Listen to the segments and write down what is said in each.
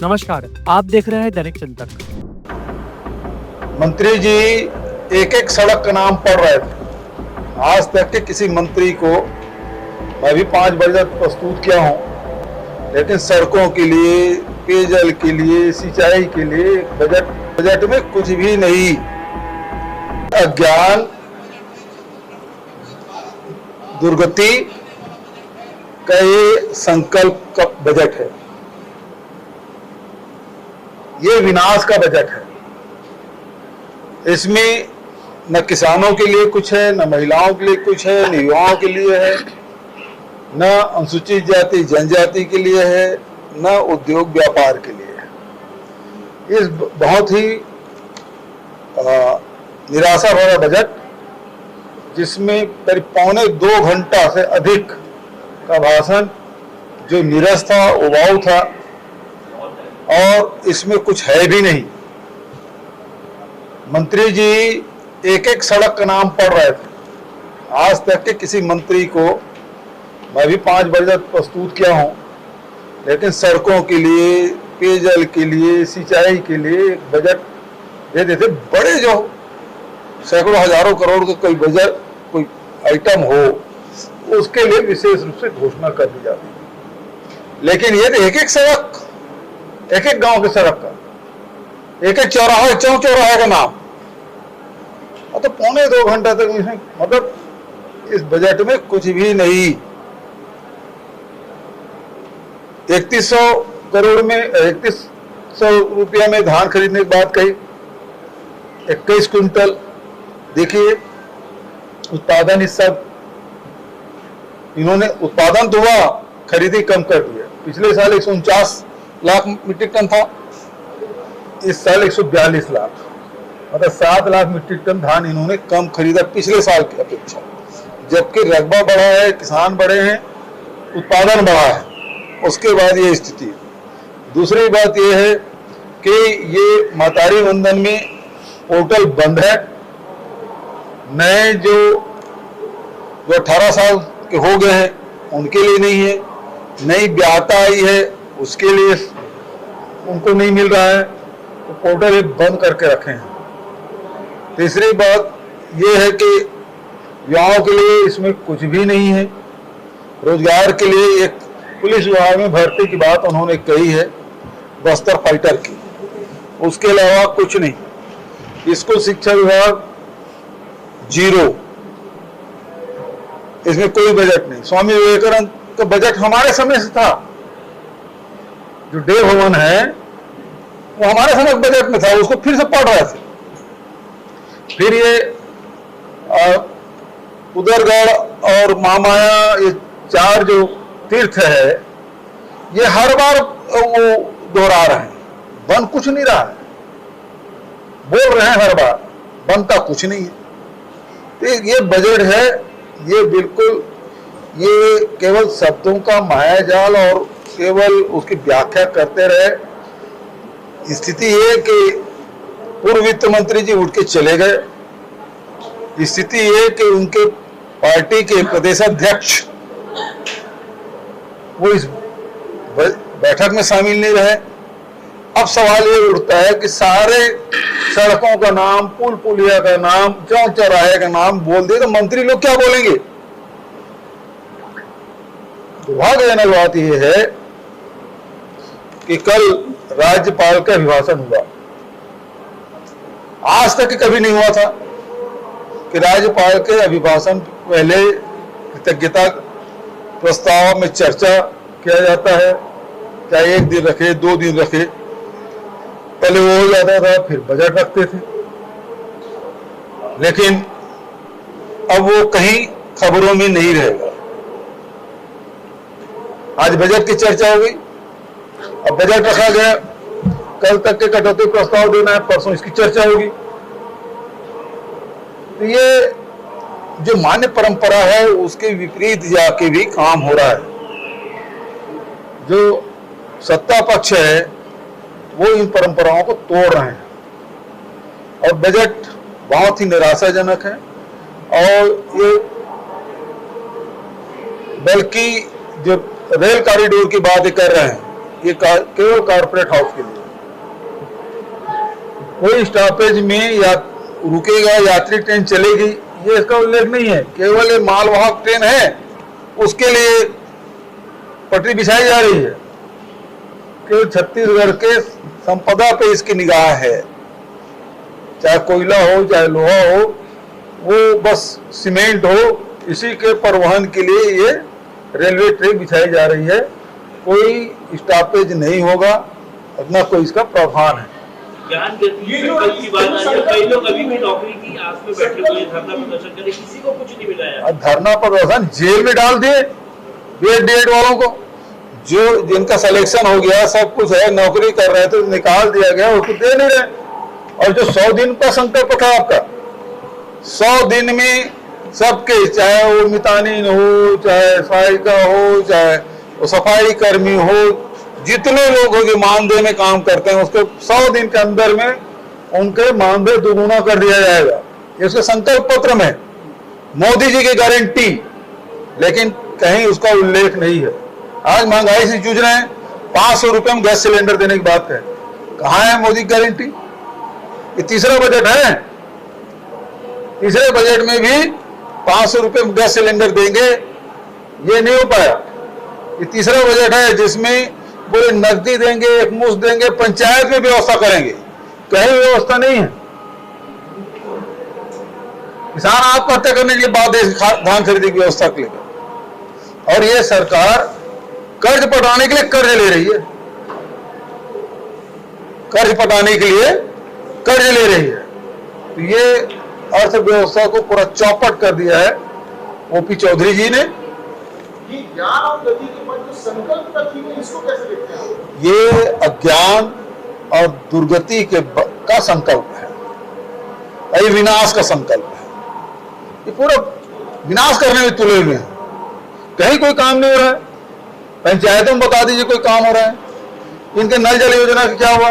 नमस्कार, आप देख रहे हैं दैनिक चिंतक। मंत्री जी एक एक सड़क का नाम पढ़ रहे थे। आज तक के किसी मंत्री को मैं भी 5 बजट प्रस्तुत किया हूं, लेकिन सड़कों के लिए, पेयजल के लिए, सिंचाई के लिए बजट में कुछ भी नहीं। अज्ञान, दुर्गति का ये संकल्प का बजट है। ये विनाश का बजट है। इसमें न किसानों के लिए कुछ है, न महिलाओं के लिए कुछ है, न युवाओं के लिए है, न अनुसूचित जाति जनजाति के लिए है, न उद्योग व्यापार के लिए है। इस बहुत ही निराशा भरा बजट, जिसमें करीब पौने 2 घंटा से अधिक का भाषण जो नीरस था, उबाऊ था, और इसमें कुछ है भी नहीं। मंत्री जी एक एक सड़क का नाम पढ़ रहे थे। आज तक के किसी मंत्री को मैं भी 5 बजट प्रस्तुत किया हूं, लेकिन सड़कों के लिए, पेयजल के लिए, सिंचाई के लिए बजट दे देते। बड़े जो सैकड़ों हजारों करोड़ का कोई बजट, कोई आइटम हो, उसके लिए विशेष रूप से घोषणा कर दी जाती है। लेकिन ये एक एक सड़क, एक एक गांव की सड़क का, एक एक चौराहा, चौराहे का नाम, और तो पौने 2 घंटा तक इसमें, मतलब इस बजट में कुछ भी नहीं। 3100 करोड़ में, 3100 रुपया में धान खरीदने की बात कही। 21 क्विंटल, देखिए उत्पादन, इस सब इन्होंने उत्पादन तो हुआ, खरीदी कम कर दिया। पिछले साल 149 लाख मीट्रिक टन था, इस साल 142 लाख, मतलब 7 लाख मीट्रिक टन धान इन्होंने कम खरीदा पिछले साल की अपेक्षा। जबकि रकबा बढ़ा है, किसान बढ़े हैं, उत्पादन बढ़ा है, उसके बाद ये स्थिति है। दूसरी बात ये है कि ये महतारी वंदन में पोर्टल बंद है। नए जो 18 साल के हो गए हैं उनके लिए नहीं है। नई ब्याहता आई है, उसके लिए उनको नहीं मिल रहा है, तो पोर्टल एक बंद करके रखे हैं। तीसरी बात यह है कि युवाओं के लिए इसमें कुछ भी नहीं है। रोजगार के लिए एक पुलिस विभाग में भर्ती की बात उन्होंने कही है, बस्तर फाइटर की, उसके अलावा कुछ नहीं। स्कूल शिक्षा विभाग जीरो, इसमें कोई बजट नहीं। स्वामी विवेकानंद का बजट हमारे समय से था, जो डे भवन है वो हमारे समय बजट में था, उसको फिर से पढ़ रहे थे। फिर ये उदरगढ़ और महामाया, ये 4 जो तीर्थ है, ये हर बार वो दोहरा रहे हैं, बन कुछ नहीं रहा है। बोल रहे हैं हर बार, बनता कुछ नहीं है। तो ये बजट है, ये बिल्कुल, ये केवल शब्दों का मायाजाल और केवल उसकी व्याख्या करते रहे। स्थिति ये कि पूर्व वित्त मंत्री जी उठ के चले गए। स्थिति ये कि उनके पार्टी के प्रदेशाध्यक्ष वो इस बैठक में शामिल नहीं रहे। अब सवाल ये उठता है कि सारे सड़कों का नाम, पुल पुलिया का नाम, चौक चौराहे का नाम बोल दिए, तो मंत्री लोग क्या बोलेंगे? दुर्भाग्यजनक बात यह है कि कल राज्यपाल का अभिभाषण हुआ। आज तक कभी नहीं हुआ था कि राज्यपाल के अभिभाषण पहले कृतज्ञता प्रस्ताव में चर्चा किया जाता है, चाहे 1 दिन रखे, 2 दिन रखे, पहले वो हो जाता था, फिर बजट रखते थे। लेकिन अब वो कहीं खबरों में नहीं रहेगा। आज बजट की चर्चा हो गई, अब बजट रखा गया, कल तक के कटौती प्रस्ताव देना है, परसों इसकी चर्चा होगी। तो ये जो मान्य परंपरा है उसके विपरीत जाके भी काम हो रहा है। जो सत्ता पक्ष है वो इन परंपराओं को तोड़ रहे हैं, और बजट बहुत ही निराशाजनक है। और ये बल्कि जो रेल कॉरिडोर की बात कर रहे हैं, ये केवल कॉर्पोरेट हाउस के लिए। कोई स्टॉपेज में या रुकेगा, यात्री ट्रेन चलेगी, ये इसका उल्लेख नहीं है। केवल ये मालवाहक ट्रेन है, उसके लिए पटरी बिछाई जा रही है। केवल छत्तीसगढ़ के संपदा पे इसकी निगाह है, चाहे कोयला हो चाहे लोहा हो, वो बस सीमेंट हो, इसी के परिवहन के लिए ये रेलवे ट्रैक बिछाई जा रही है। कोई स्टॉपेज नहीं होगा, न कोई इसका प्रावधान है। ज्ञान गति की बात आ रही है, कई लोग अभी भी नौकरी की आस में बैठे हुए धरना प्रदर्शन करे, किसी को कुछ नहीं मिला है। धरना प्रदर्शन जेल में डाल दिए बीएड वालों को, जो जिनका सिलेक्शन हो गया, सब कुछ है, नौकरी कर रहे थे, निकाल दिया गया, उसको दे नहीं रहे। और जो 100 दिन का संकल्प था आपका, 100 दिन में सबके, चाहे वो मितानिन हो, चाहे सहायिका हो, चाहे वो सफाई कर्मी हो, जितने लोग हो जो मानदेय में काम करते हैं, उसके 100 दिन के अंदर में उनके मानदेय दोगुना कर दिया जाएगा। ये उसके संकल्प पत्र में मोदी जी की गारंटी, लेकिन कहीं उसका उल्लेख नहीं है। आज महंगाई से जूझ रहे हैं, 500 रुपए में गैस सिलेंडर देने की बात है, कहाँ है मोदी की गारंटी? ये तीसरा बजट है, तीसरे बजट में भी 500 रुपए में गैस सिलेंडर देंगे, ये नहीं हो पाया। ये तीसरा बजट है जिसमें पूरे नकदी देंगे, एक मुश्त देंगे, पंचायत में व्यवस्था करेंगे, कहीं व्यवस्था नहीं है। किसान आत्महत्या करने के लिए बात धान खरीदी की व्यवस्था के लिए, और ये सरकार कर्ज पटाने के लिए कर्ज ले रही है, कर्ज पटाने के लिए कर्ज ले रही है। तो ये अर्थव्यवस्था को पूरा चौपट कर दिया है ओपी चौधरी जी ने। ये ज्ञान और गति के बाद जो संकल्प रखी है, इसको कैसे देखते हैं? ये अज्ञान और दुर्गति का संकल्प है, ये विनाश का संकल्प है। ये पूरा विनाश करने में तुले हुए हैं, कहीं कोई काम नहीं हो रहा है। पंचायतों में बता दीजिए कोई काम हो रहा है। इनके नल जल योजना का क्या हुआ?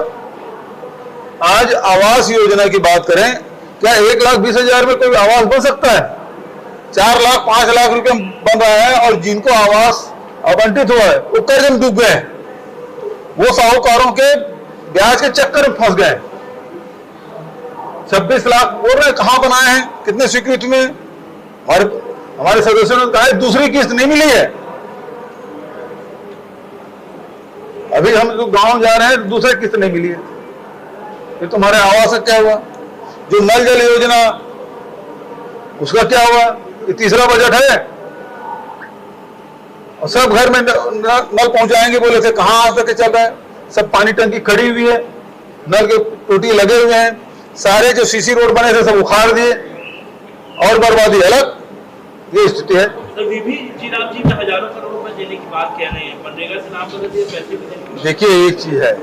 आज आवास योजना की बात करें, क्या 1,20,000 में कोई आवास बन सकता है? 4 लाख 5 लाख रुपए बन रहा है, और जिनको आवास आवंटित हुआ है वो कर्ज में डूब गए, वो साहूकारों के ब्याज के चक्कर में फंस गए। 26 लाख बोल रहे कहां बनाए हैं, कितने स्वीकृति में? हमारे सदस्यों ने कहा दूसरी किस्त नहीं मिली है। अभी हम जो गांव जा रहे हैं, दूसरी किस्त नहीं मिली है। फिर तुम्हारे आवास का क्या हुआ? जो नल जल योजना, उसका क्या हुआ? ये तीसरा बजट है, और सब घर में नल पहुंचाएंगे बोले थे, कहां आज तक चल रहा है? सब पानी टंकी खड़ी हुई है, नल के टूटी लगे हुए हैं, सारे जो सीसी रोड बने थे सब उखाड़ दिए, और बर्बादी अलग। ये स्थिति है। जी राम जी में हजारों करोड़ रुपए देने की बात कह रहे हैं, मनरेगा से नाम बदल दिए, पैसे भी देने। देखिए एक चीज है,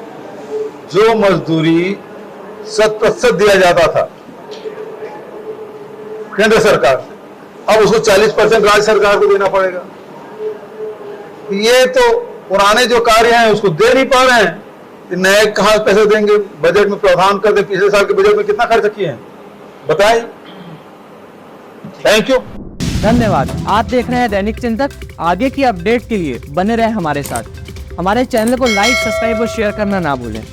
जो मजदूरी 100% दिया जाता था केंद्र सरकार से, अब उसको 40% राज्य सरकार को देना पड़ेगा। ये तो पुराने जो कार्य हैं उसको दे नहीं पा रहे हैं, नए कहां पैसे देंगे? बजट में प्रावधान कर दे, पिछले साल के बजट में कितना खर्च किए हैं बताइए। थैंक यू, धन्यवाद। आप देख रहे हैं दैनिक चिंतक। आगे की अपडेट के लिए बने रहे हमारे साथ। हमारे चैनल को लाइक, सब्सक्राइब और शेयर करना ना भूलें।